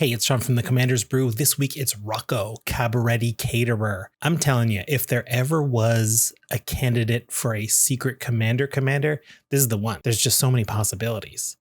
Hey, it's Sram from the Commander's Brew. This week it's Rocco, Cabaret Caterer. I'm telling you, if there ever was a candidate for a secret commander, this is the one. There's just so many possibilities.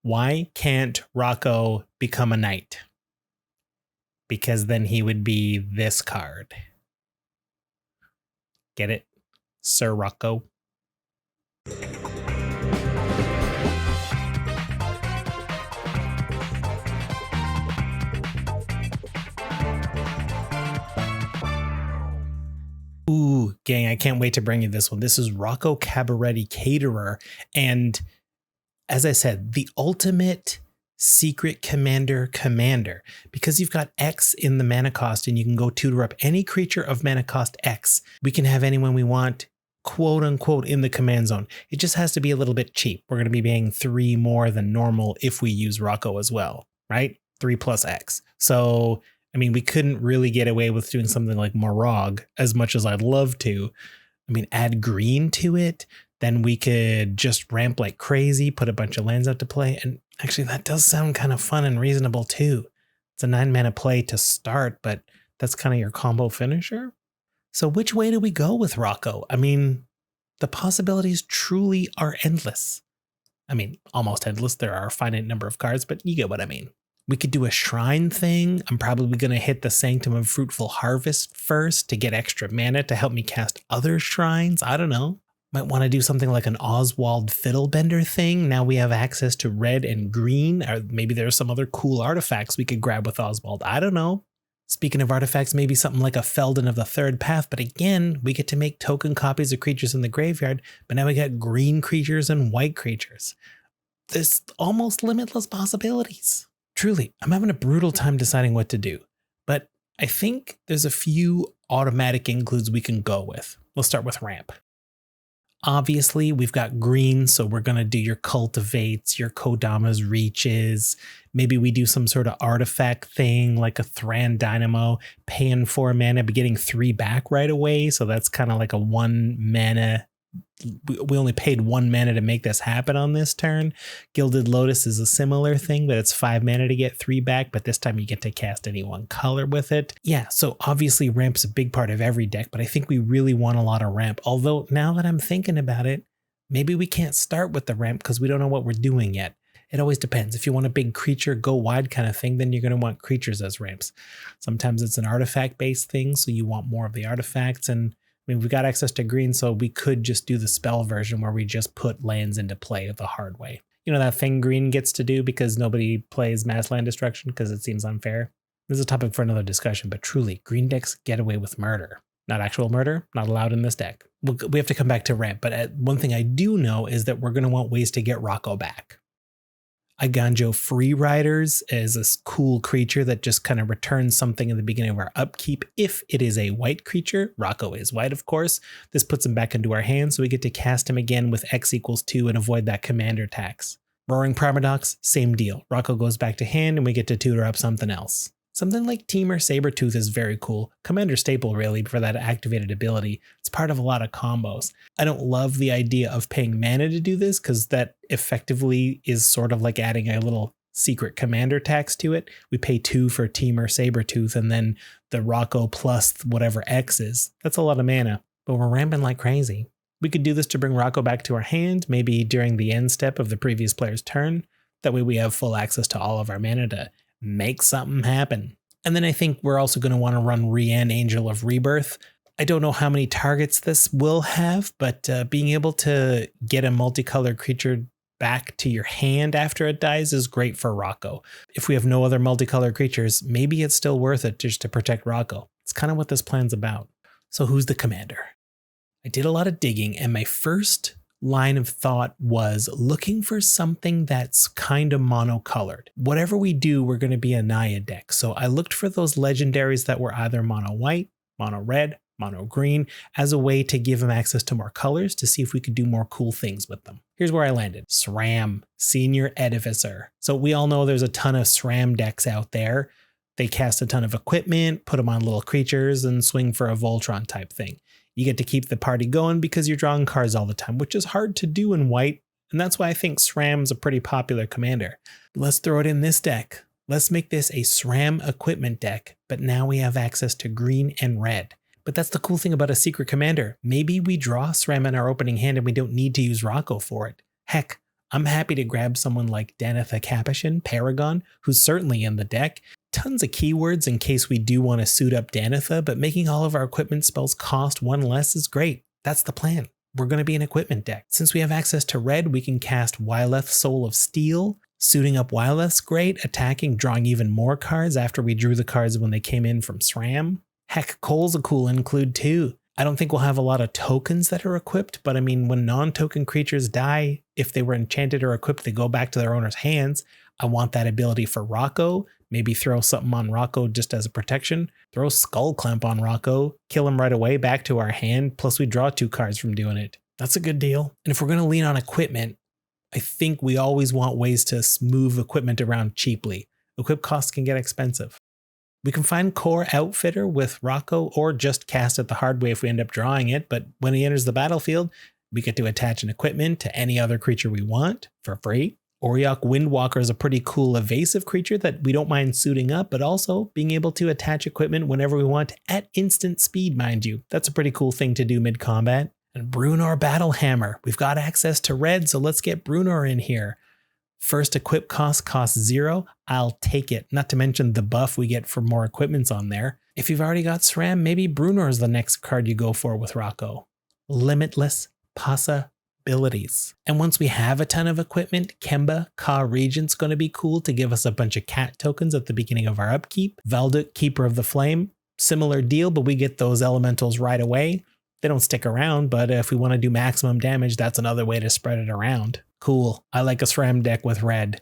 Why can't Rocco become a knight? Because then he would be this card. Get it? Sir Rocco. Ooh, gang, I can't wait to bring you this one. This is Rocco Cabaret Caterer. And as I said, the ultimate secret commander, because you've got X in the mana cost and you can go tutor up any creature of mana cost X. We can have anyone we want, quote unquote, in the command zone. It just has to be a little bit cheap. We're going to be paying 3 more than normal if we use Rocco as well, right? 3 plus X. So I mean, we couldn't really get away with doing something like Morog as much as I'd love to. I mean, add green to it, then we could just ramp like crazy, put a bunch of lands out to play. And actually, that does sound kind of fun and reasonable too. It's a 9 mana play to start, but that's kind of your combo finisher. So which way do we go with Rocco? I mean, the possibilities truly are endless. I mean, almost endless. There are a finite number of cards, but you get what I mean. We could do a shrine thing. I'm probably going to hit the Sanctum of Fruitful Harvest first to get extra mana to help me cast other shrines. I don't know. Might want to do something like an Oswald Fiddlebender thing. Now we have access to red and green, or maybe there's some other cool artifacts we could grab with Oswald. I don't know. Speaking of artifacts, maybe something like a Felden of the Third Path. But again, we get to make token copies of creatures in the graveyard. But now we got green creatures and white creatures. There's almost limitless possibilities. Truly, I'm having a brutal time deciding what to do, but I think there's a few automatic includes we can go with. We'll start with ramp. Obviously, we've got green, so we're going to do your Cultivates, your Kodama's Reaches. Maybe we do some sort of artifact thing like a Thran Dynamo, paying 4 mana, but getting 3 back right away. So that's kind of like a 1 mana. We only paid 1 mana to make this happen on this turn. Gilded Lotus is a similar thing, but it's 5 mana to get 3 back, but this time you get to cast any one color with it. Yeah, so obviously ramp's a big part of every deck, but I think we really want a lot of ramp. Although now that I'm thinking about it, maybe we can't start with the ramp because we don't know what we're doing yet. It always depends. If you want a big creature, go wide kind of thing, then you're going to want creatures as ramps. Sometimes it's an artifact based thing, so you want more of the artifacts. And I mean, we've got access to green, so we could just do the spell version where we just put lands into play the hard way. You know, that thing green gets to do because nobody plays mass land destruction because it seems unfair. This is a topic for another discussion, but truly, green decks get away with murder. Not actual murder, not allowed in this deck. We have to come back to ramp, but one thing I do know is that we're going to want ways to get Rocco back. Iganjo Free Riders is a cool creature that just kind of returns something in the beginning of our upkeep. If it is a white creature, Rocco is white, of course. This puts him back into our hand, so we get to cast him again with X equals 2 and avoid that commander tax. Roaring Primadox, same deal. Rocco goes back to hand and we get to tutor up something else. Something like Temur Sabertooth is very cool. Commander staple, really, for that activated ability. It's part of a lot of combos. I don't love the idea of paying mana to do this because that effectively is sort of like adding a little secret commander tax to it. We pay 2 for Temur Sabertooth and then the Rocco plus whatever X is. That's a lot of mana, but we're ramping like crazy. We could do this to bring Rocco back to our hand, maybe during the end step of the previous player's turn. That way we have full access to all of our mana to make something happen. And then I think we're also going to want to run Rian, Angel of Rebirth. I don't know how many targets this will have, but being able to get a multicolored creature back to your hand after it dies is great for Rocco. If we have no other multicolored creatures, maybe it's still worth it just to protect Rocco. It's kind of what this plan's about. So who's the commander? I did a lot of digging, and my first line of thought was looking for something that's kind of monocolored. Whatever we do, we're going to be a Naya deck. So I looked for those legendaries that were either mono white, mono red, mono green as a way to give them access to more colors to see if we could do more cool things with them. Here's where I landed. Sram, Senior Edificer. So we all know there's a ton of Sram decks out there. They cast a ton of equipment, put them on little creatures, and swing for a Voltron type thing. You get to keep the party going because you're drawing cards all the time, which is hard to do in white. And that's why I think Sram's a pretty popular commander. Let's throw it in this deck. Let's make this a Sram equipment deck, but now we have access to green and red. But that's the cool thing about a secret commander. Maybe we draw Sram in our opening hand and we don't need to use Rocco for it. Heck, I'm happy to grab someone like Danitha Capuchin, Paragon, who's certainly in the deck. Tons of keywords in case we do want to suit up Danitha, but making all of our equipment spells cost one less is great. That's the plan. We're going to be an equipment deck. Since we have access to red, we can cast Wyleth Soul of Steel. Suiting up Wyleth's great, attacking, drawing even more cards after we drew the cards when they came in from Sram. Heck, Coal's a cool include too. I don't think we'll have a lot of tokens that are equipped, but I mean, when non-token creatures die, if they were enchanted or equipped, they go back to their owner's hands. I want that ability for Rocco. Maybe throw something on Rocco just as a protection. Throw Skull Clamp on Rocco, kill him right away, back to our hand, plus we draw 2 cards from doing it. That's a good deal. And if we're going to lean on equipment, I think we always want ways to move equipment around cheaply. Equip costs can get expensive. We can find Core Outfitter with Rocco or just cast it the hard way if we end up drawing it, but when he enters the battlefield, we get to attach an equipment to any other creature we want for free. Auriok Windwalker is a pretty cool evasive creature that we don't mind suiting up, but also being able to attach equipment whenever we want at instant speed, mind you. That's a pretty cool thing to do mid-combat. And Brunor Battlehammer. We've got access to red, so let's get Brunor in here. First equip costs 0. I'll take it. Not to mention the buff we get for more equipments on there. If you've already got Sram, maybe Brunor is the next card you go for with Rocco. Limitless possibilities. And once we have a ton of equipment, Kemba Ka Regent's going to be cool to give us a bunch of cat tokens at the beginning of our upkeep. Valduk, Keeper of the Flame, similar deal, but we get those elementals right away. They don't stick around, but if we want to do maximum damage, that's another way to spread it around. Cool. I like a SRAM deck with red,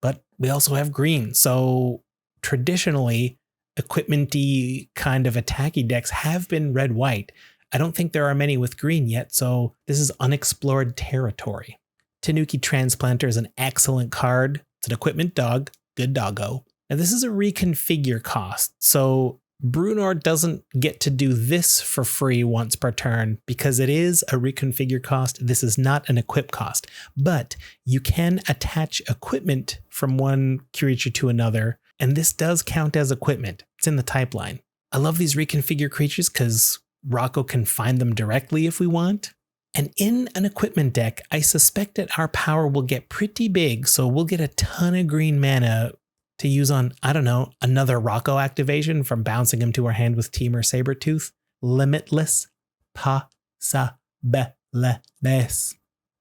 but we also have green. So traditionally, equipment-y kind of attacky decks have been red-white. I don't think there are many with green yet, so this is unexplored territory. Tanuki Transplanter is an excellent card. It's an equipment dog, good doggo. And this is a reconfigure cost, so Brunor doesn't get to do this for free once per turn because it is a reconfigure cost. This is not an equip cost, but you can attach equipment from one creature to another, and this does count as equipment. It's in the type line. I love these reconfigure creatures because Rocco can find them directly if we want. And in an equipment deck, I suspect that our power will get pretty big, so we'll get a ton of green mana to use on, I don't know, another Rocco activation from bouncing him to our hand with Temur Sabertooth. Limitless possibilities.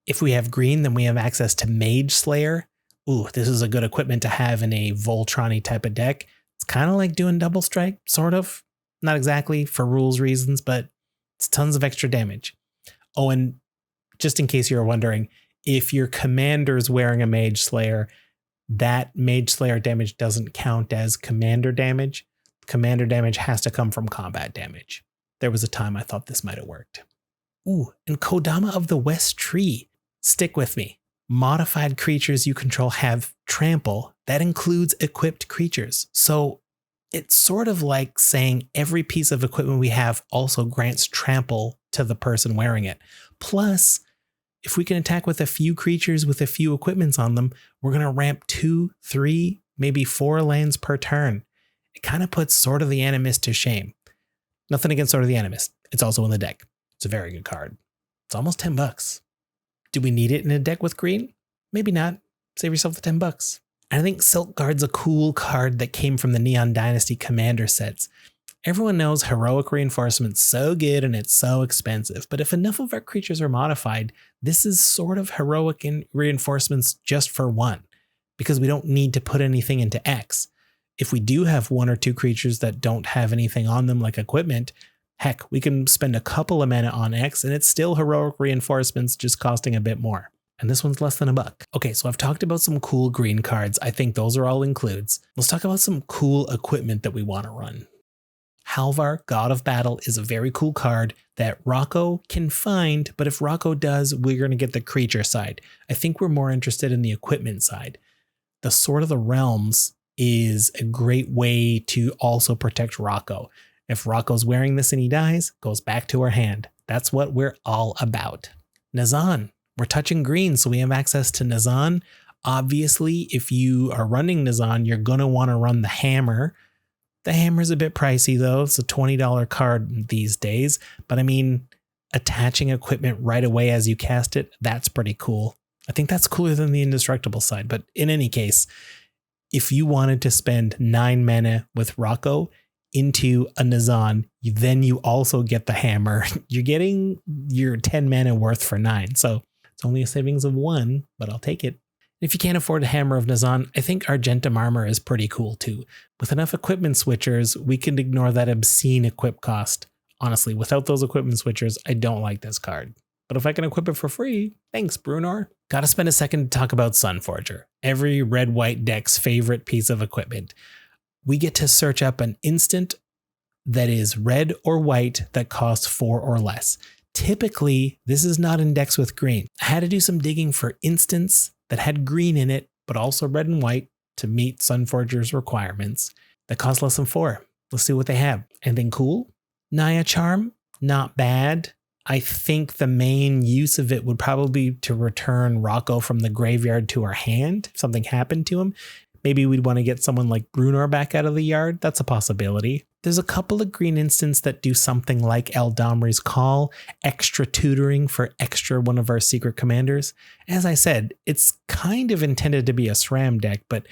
If we have green, then we have access to Mage Slayer. Ooh, this is a good equipment to have in a Voltron-y type of deck. It's kind of like doing double strike, sort of. Not exactly for rules reasons, but it's tons of extra damage. Oh, and just in case you're wondering, if your commander's wearing a Mage Slayer, that Mage Slayer damage doesn't count as commander damage. Commander damage has to come from combat damage. There was a time I thought this might have worked. Ooh, and Kodama of the West Tree. Stick with me. Modified creatures you control have trample. That includes equipped creatures. So it's sort of like saying every piece of equipment we have also grants trample to the person wearing it. Plus, if we can attack with a few creatures with a few equipments on them, we're going to ramp 2, 3, maybe 4 lands per turn. It kind of puts Sword of the Animist to shame. Nothing against Sword of the Animist. It's also in the deck. It's a very good card. It's almost $10. Do we need it in a deck with green? Maybe not. Save yourself the $10. And I think Silk Guard's a cool card that came from the Neon Dynasty Commander sets. Everyone knows heroic reinforcement's so good and it's so expensive, but if enough of our creatures are modified, this is sort of heroic reinforcements just for one, because we don't need to put anything into X. If we do have 1 or 2 creatures that don't have anything on them like equipment, heck, we can spend a couple of mana on X and it's still heroic reinforcements just costing a bit more. And this one's less than $1. Okay, so I've talked about some cool green cards. I think those are all includes. Let's talk about some cool equipment that we want to run. Halvar, God of Battle, is a very cool card that Rocco can find, but if Rocco does, we're going to get the creature side. I think we're more interested in the equipment side. The Sword of the Realms is a great way to also protect Rocco. If Rocco's wearing this and he dies, goes back to our hand. That's what we're all about. Nazan. We're touching green, so we have access to Nazan. Obviously, if you are running Nazan, you're going to want to run the hammer. The hammer's a bit pricey though. It's a $20 card these days. But I mean, attaching equipment right away as you cast it, that's pretty cool. I think that's cooler than the indestructible side. But in any case, if you wanted to spend 9 mana with Rocco into a Nazan, then you also get the hammer. You're getting your 10 mana worth for 9. So it's only a savings of 1, but I'll take it. If you can't afford a Hammer of Nazan, I think Argentum Armor is pretty cool too. With enough equipment switchers, we can ignore that obscene equip cost. Honestly, without those equipment switchers, I don't like this card. But if I can equip it for free, thanks, Brunor. Gotta spend a second to talk about Sunforger, every red-white deck's favorite piece of equipment. We get to search up an instant that is red or white that costs 4 or less. Typically, this is not in decks with green. I had to do some digging for instants that had green in it, but also red and white to meet Sunforger's requirements that cost less than 4. Let's see what they have. Anything cool? Naya Charm, not bad. I think the main use of it would probably be to return Rocco from the graveyard to our hand if something happened to him. Maybe we'd want to get someone like Brunor back out of the yard. That's a possibility. There's a couple of green instants that do something like Eldamri's Call, extra tutoring for extra one of our secret commanders. As I said, it's kind of intended to be a SRAM deck, but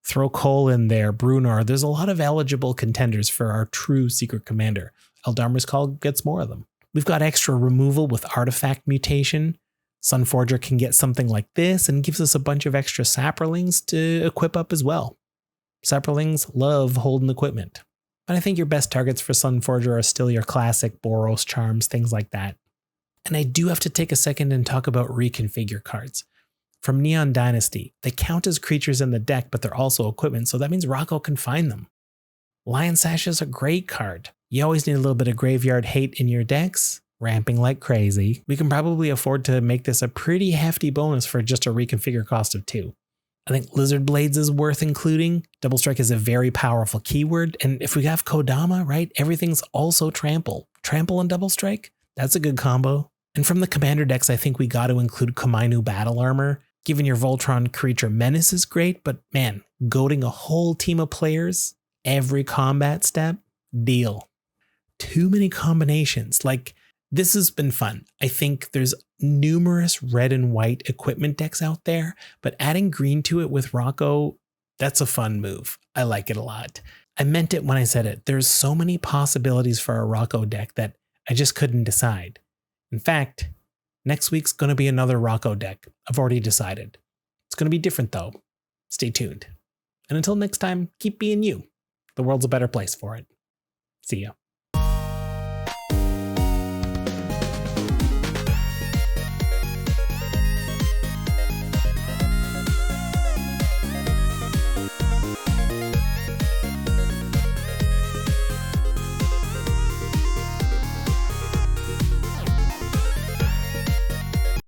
throw Cole in there, Brunor. There's a lot of eligible contenders for our true secret commander. Eldamri's Call gets more of them. We've got extra removal with artifact mutation. Sunforger can get something like this and gives us a bunch of extra Saprolings to equip up as well. Saprolings love holding equipment. But I think your best targets for Sunforger are still your classic Boros charms, things like that. And I do have to take a second and talk about Reconfigure cards. From Neon Dynasty, they count as creatures in the deck, but they're also equipment, so that means Rocco can find them. Lion Sash is a great card. You always need a little bit of graveyard hate in your decks, ramping like crazy. We can probably afford to make this a pretty hefty bonus for just a Reconfigure cost of 2. I think Lizard Blades is worth including. Double Strike is a very powerful keyword, and if we have Kodama, right, everything's also Trample. Trample and Double Strike, that's a good combo. And from the commander decks, I think we got to include Komainu Battle Armor. Given your Voltron creature menace is great, but man, goading a whole team of players every combat step, deal. Too many combinations. Like, this has been fun. I think there's numerous red and white equipment decks out there, but adding green to it with Rocco, that's a fun move. I like it a lot. I meant it when I said it. There's so many possibilities for a Rocco deck that I just couldn't decide. In fact, next week's going to be another Rocco deck. I've already decided. It's going to be different though. Stay tuned. And until next time, keep being you. The world's a better place for it. See ya.